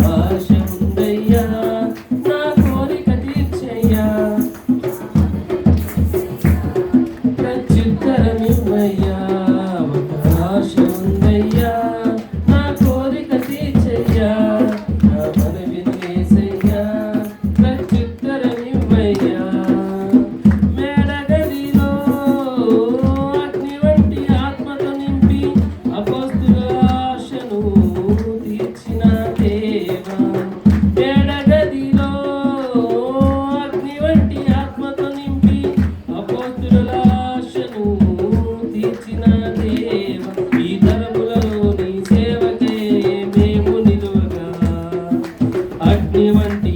ఆశ ఉందయ్యా, నా కోరిక తీర్చయ్యా, ప్రత్యుత్తరమివ్వయ్యా. ఒక ఆశ ఉందయ్యా, నా కోరిక తీర్చయ్యా, నా మనవి యేసయ్యా, ప్రత్యుత్తరమివ్వయ్యా. మేడగదిలో అగ్ని వంటి ఆత్మతో నింపి అపోస్తుల ఆశను తీర్చిన దేవా. మేడగదిలో అగ్ని వంటి ఆత్మతో నింపి అపోస్తుల ఆశను తీర్చిన దేవా. ఈ తరములలో నీ సేవకే మేము నిలువగా అగ్ని వంటి